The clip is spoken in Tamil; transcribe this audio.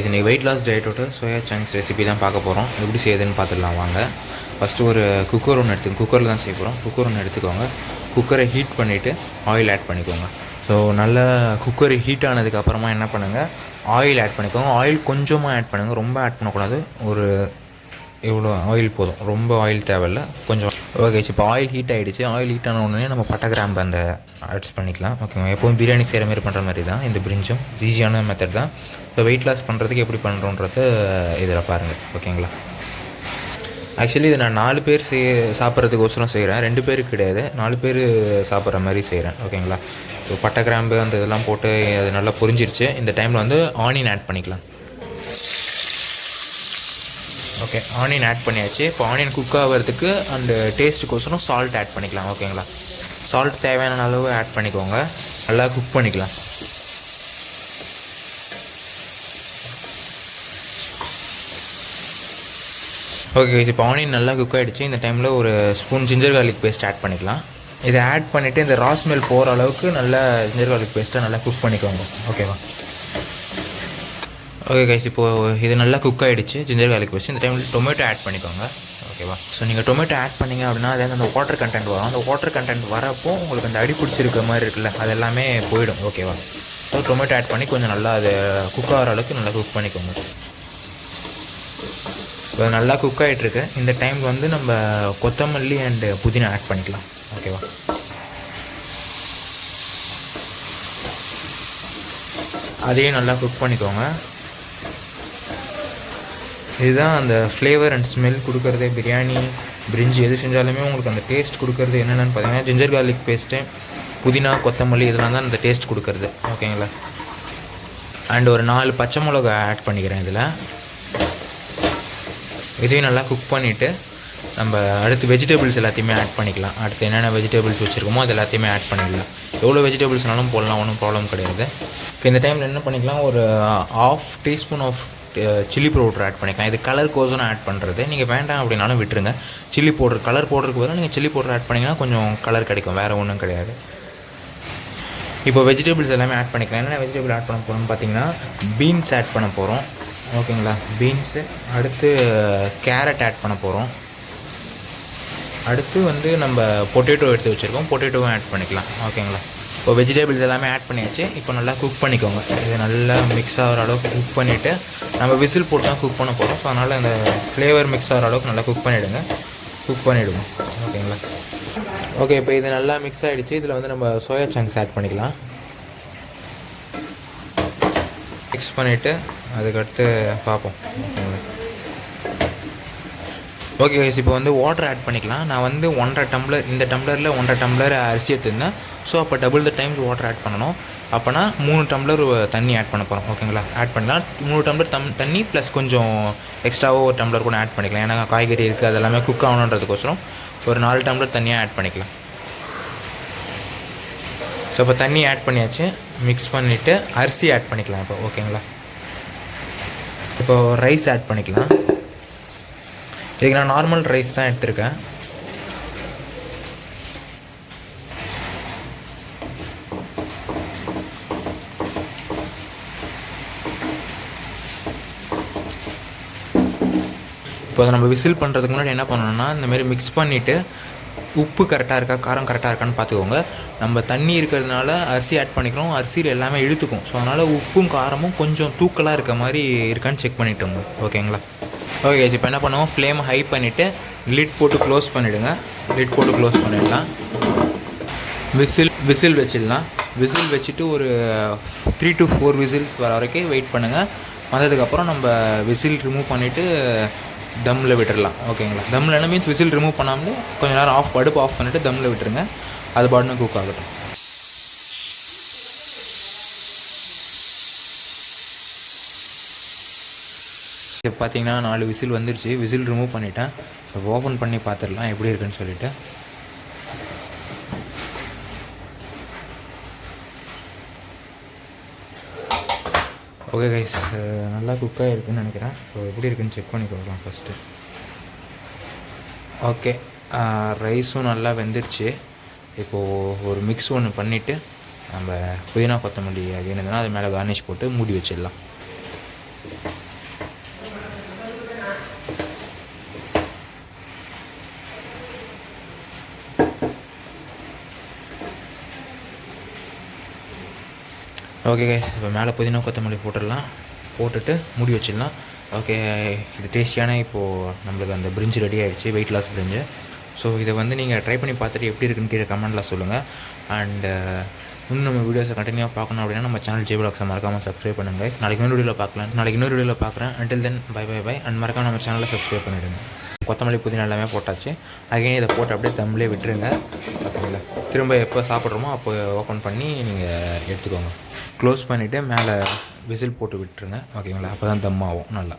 கைஸ் இன்றைக்கி வெயிட் லாஸ் டயட்டோட சோயா சங்க்ஸ் ரெசிபி தான் பார்க்க போகிறோம். எப்படி செய்யுதுன்னு பார்த்துடலாம் வாங்க. ஃபஸ்ட்டு ஒரு குக்கர் ஒன்று குக்கரில் தான் செய்ய போகிறோம். குக்கர் ஒன்று எடுத்துக்கோங்க. குக்கரை ஹீட் பண்ணிவிட்டு ஆயில் ஆட் பண்ணிக்கோங்க. ஸோ நல்லா குக்கர் ஹீட் ஆனதுக்கப்புறமா என்ன பண்ணுங்கள், ஆயில் ஆட் பண்ணிக்கோங்க. ஆயில் கொஞ்சமாக ஆட் பண்ணுங்கள், ரொம்ப ஆட் பண்ணக்கூடாது. ஒரு எவ்வளோ ஆயில் போதும், ரொம்ப ஆயில் தேவையில்லை, கொஞ்சம். ஓகே, இப்போ ஆயில் ஹீட் ஆகிடுச்சு. ஆயில் ஹீட் ஆன உடனே நம்ம பட்டை கிராம்பு அந்த ஆட்ஸ் பண்ணிக்கலாம். ஓகேங்க, எப்போவும் பிரியாணி செய்கிற மாதிரி பண்ணுற மாதிரி தான் இந்த பிரிஞ்சும். ஈஸியான மெத்தட் தான். ஸோ வெயிட் லாஸ் பண்ணுறதுக்கு எப்படி பண்ணுறோன்றது இதில் பாருங்கள். ஓகேங்களா, ஆக்சுவலி இதை நான் 4 பேர் சாப்பிட்றதுக்கோசரம் செய்கிறேன். 2 பேருக்கு கிடையாது, 4 பேர் சாப்பிட்ற மாதிரி செய்கிறேன். ஓகேங்களா, ஸோ பட்டை கிராம்பு அந்த இதெல்லாம் போட்டு அது நல்லா பொரிஞ்சிருச்சு. இந்த டைமில் வந்து ஆனியன் ஆட் பண்ணிக்கலாம். ஓகே, ஆனியன் ஆட் பண்ணியாச்சு. இப்போ ஆனியன் குக் ஆகிறதுக்கு அந்த டேஸ்ட்டுக்கோசரம் சால்ட் ஆட் பண்ணிக்கலாம். ஓகேங்களா, சால்ட் தேவையான அளவு ஆட் பண்ணிக்கோங்க. நல்லா குக் பண்ணிக்கலாம். ஓகே, இப்போ ஆனியன் நல்லா குக் ஆகிடுச்சு. இந்த டைமில் ஒரு spoon ginger garlic paste add பண்ணிக்கலாம். இதை ஆட் பண்ணிவிட்டு இந்த ரா ஸ்மெல் போகிற அளவுக்கு நல்லா ஜிஞ்சர் கார்லிக் பேஸ்ட்டை நல்லா குக் பண்ணிக்கோங்க. ஓகேவா. ஓகே கைஸ், இப்போது இது நல்லா குக் ஆகிடுச்சு ஜிஞ்சர் கார்லிக் பேஸ்ட். இந்த டைமில் டொமேட்டோ ஆட் பண்ணிக்கோங்க. ஓகேவா. ஸோ நீங்கள் டொமேட்டோ ஆட் பண்ணிங்க அப்படின்னா அது அந்த வாட்டர் கண்டென்ட் வரும். அந்த வாட்டர் கண்டென்ட் வரப்போ உங்களுக்கு அந்த அடி பிடிச்சிருக்க மாதிரி இருக்குல்ல, அது எல்லாமே போயிடும். ஓகேவா. ஸோ டொமேட்டோ ஆட் பண்ணி கொஞ்சம் நல்லா அது குக் ஆகிற அளவுக்கு நல்லா குக் பண்ணிக்கோங்க. இப்போ நல்லா குக் ஆகிட்டுருக்கு. இந்த டைமில் வந்து நம்ம கொத்தமல்லி அண்டு புதினா ஆட் பண்ணிக்கலாம். ஓகேவா. அதையும் நல்லா குக் பண்ணிக்கோங்க. இதுதான் அந்த ஃப்ளேவர் அண்ட் ஸ்மெல் கொடுக்குறதே. பிரியாணி பிரிஞ்சி எது செஞ்சாலுமே உங்களுக்கு அந்த டேஸ்ட் கொடுக்குறது என்னென்னு பார்த்தீங்கன்னா ஜிஞ்சர் கார்லிக் பேஸ்ட்டு, புதினா, கொத்தமல்லி இதெல்லாம் தான் அந்த டேஸ்ட் கொடுக்குறது. ஓகேங்களா. அண்ட் ஒரு 4 பச்சை மிளகா ஆட் பண்ணிக்கிறேன் இதில். இதையும் நல்லா குக் பண்ணிவிட்டு நம்ம அடுத்து வெஜிடபிள்ஸ் எல்லாத்தையுமே ஆட் பண்ணிக்கலாம். அடுத்து என்னென்ன வெஜிடபிள்ஸ் வச்சுருக்கோமோ அது எல்லாத்தையுமே ஆட் பண்ணிக்கலாம். எவ்வளோ வெஜிடபிள்ஸ்னாலும் போடலாம், ஒன்றும் ப்ராப்ளம் கிடையாது. இந்த டைமில் என்ன பண்ணிக்கலாம், ஒரு 1/2 teaspoon of chilli powder add பண்ணிக்கலாம். இது கலர் கோசரம் ஆட் பண்ணுறது. நீங்கள் வேண்டாம் அப்படின்னாலும் விட்டுருங்க. சில்லி பவுடர் கலர் பவுடருக்கு பதிலாக நீங்கள் சில்லி பவுடர் ஆட் பண்ணிங்கன்னா கொஞ்சம் கலர் கிடைக்கும், வேறு ஒன்றும் கிடையாது. இப்போ வெஜிடபிள்ஸ் எல்லாமே ஆட் பண்ணிக்கலாம். என்னென்ன வெஜிடபிள் ஆட் பண்ண போகிறோம்னு பார்த்தீங்கன்னா பீன்ஸ் ஆட் பண்ண போகிறோம். ஓகேங்களா, பீன்ஸு. அடுத்து கேரட் ஆட் பண்ண போகிறோம். அடுத்து வந்து நம்ம பொட்டேட்டோ எடுத்து வச்சுருக்கோம், பொட்டேட்டோவும் ஆட் பண்ணிக்கலாம். ஓகேங்களா. இப்போ வெஜிடபிள்ஸ் எல்லாமே ஆட் பண்ணியாச்சு. இப்போ நல்லா குக் பண்ணிக்கோங்க. இது நல்லா மிக்ஸ் ஆகிற அளவுக்கு குக் பண்ணிவிட்டு நம்ம விசில் போட்டு தான் குக் பண்ண போகிறோம். ஸோ அதனால் அந்த ஃப்ளேவர் மிக்ஸ் ஆகிற அளவுக்கு நல்லா குக் பண்ணிவிடுவோம். ஓகேங்களா. ஓகே, இப்போ இது நல்லா மிக்ஸ் ஆகிடுச்சு. இதில் வந்து நம்ம சோயா சங்க்ஸ் ஆட் பண்ணிக்கலாம். மிக்ஸ் பண்ணிவிட்டு அதுக்கடுத்து பார்ப்போம். ஓகேங்களா. ஓகே கைஸ், இப்போ வந்து வாட்டர் ஆட் பண்ணிக்கலாம். நான் வந்து 1.5 டம்ளர், இந்த டம்ளரில் 1.5 டம்ளர் அரிசி எடுத்துருந்தேன். ஸோ அப்போ double the times water add பண்ணணும். அப்போனா 3 டம்ளர் தண்ணி ஆட் பண்ண போகிறோம். ஓகேங்களா. ஆட் பண்ணலாம். 3 டம்ளர் தண்ணி ப்ளஸ் கொஞ்சம் எக்ஸ்ட்ராவோ ஒரு டம்ளர் கூட ஆட் பண்ணிக்கலாம். ஏன்னா காய்கறி இருக்குது, அது எல்லாமே குக் ஆகணுன்றதுக்கோசரம் ஒரு 4 டம்ளர் தண்ணியாக ஆட் பண்ணிக்கலாம். ஸோ இப்போ தண்ணி ஆட் பண்ணியாச்சு. மிக்ஸ் பண்ணிவிட்டு அரிசி ஆட் பண்ணிக்கலாம் இப்போ. ஓகேங்களா. இப்போது ரைஸ் ஆட் பண்ணிக்கலாம். இதுக்கு நான் நார்மல் ரைஸ் தான் எடுத்திருக்கேன். இப்போ அதை நம்ம விசில் பண்ணுறதுக்கு முன்னாடி என்ன பண்ணணும்னா இந்தமாரி மிக்ஸ் பண்ணிவிட்டு உப்பு கரெக்டாக இருக்கா, காரம் கரெக்டாக இருக்கான்னு பார்த்துக்கோங்க. நம்ம தண்ணி இருக்கிறதுனால அரிசி ஆட் பண்ணிக்கிறோம், அரிசியில் எல்லாமே இழுத்துக்கும். ஸோ அதனால் உப்பும் காரமும் கொஞ்சம் தூக்கலாக இருக்க மாதிரி இருக்கான்னு செக் பண்ணிவிட்டோங்க. ஓகேங்களா. ஓகே, இப்போ என்ன பண்ணுவோம், ஃப்ளேமை ஹை பண்ணிவிட்டு லிட் போட்டு க்ளோஸ் பண்ணிவிடுங்க. லிட் போட்டு க்ளோஸ் பண்ணிடலாம். விசில் வச்சிடலாம். விசில் வச்சுட்டு ஒரு 3 to 4 விசில்ஸ் வர வரைக்கும் வெயிட் பண்ணுங்கள். வந்ததுக்கப்புறம் நம்ம விசில் ரிமூவ் பண்ணிவிட்டு தம்மில் விட்டுடலாம். ஓகேங்களா. தம்மில் என்ன மீன்ஸ் விசில் ரிமூவ் பண்ணாமலே கொஞ்சம் நேரம் அடுப்பு ஆஃப் பண்ணிவிட்டு தம்மில் விட்டுருங்க. அது பாட்டுன்னு குக் ஆகட்டும். இப்போ பார்த்தீங்கன்னா 4 விசில் வந்துருச்சு. விசில் ரிமூவ் பண்ணிவிட்டேன். ஸோ ஓப்பன் பண்ணி பார்த்துடலாம் எப்படி இருக்குன்னு சொல்லிவிட்டு. ஓகே கைஸ், நல்லா குக்காக இருக்குதுன்னு நினைக்கிறேன். ஸோ எப்படி இருக்குன்னு செக் பண்ணி கொடுக்கலாம் ஃபஸ்ட்டு. ஓகே, ரைஸும் நல்லா வெந்துருச்சு. இப்போது ஒரு மிக்ஸ் ஒன்று பண்ணிவிட்டு நம்ம புதினா கொத்தமல்லி அது என்னதுன்னா அது மேலே கார்னிஷ் போட்டு மூடி வச்சிடலாம். ஓகே, இப்போ மேலே புதினா கொத்தமல்லி போட்டுட்டு மூடி வச்சிடலாம். ஓகே, இது டேஸ்டியான இப்போது நம்மளுக்கு அந்த பிரிஞ்சு ரெடி ஆகிடுச்சு, வெயிட் லாஸ் பிரிஞ்சு. ஸோ இதை வந்து நீங்கள் ட்ரை பண்ணி பார்த்துட்டு எப்படி இருக்குன்னு கீழே கமெண்ட்டில் சொல்லுங்கள். அண்டு இன்னும் நம்ம வீடியோஸை கண்டினியூவாக பார்க்கணும் அப்படின்னா நம்ம சேனல் ஜே விலாக்ஸை மறக்காமல் சப்ஸ்கிரைப் பண்ணுங்கள். நாளைக்கு இன்னொரு வீடியோவில் பார்க்குறேன். Until then by. அண்ட் மறக்காமல் நம்ம சேனலை சப்ஸ்கிரைப் பண்ணிவிடுங்க. கொத்தமல்லி புதினா எல்லாமே போட்டாச்சு. அகைன் இதை போட்டு அப்படியே தம்மிலே விட்டுருங்க. ஓகேங்களா, திரும்ப எப்போ சாப்பிட்றோமோ அப்போ ஓப்பன் பண்ணி நீங்கள் எடுத்துக்கோங்க. க்ளோஸ் பண்ணிவிட்டு மேலே விசில் போட்டு விட்டுருங்க. ஓகேங்களா, அப்போ தான் தம் ஆகும் நல்லா.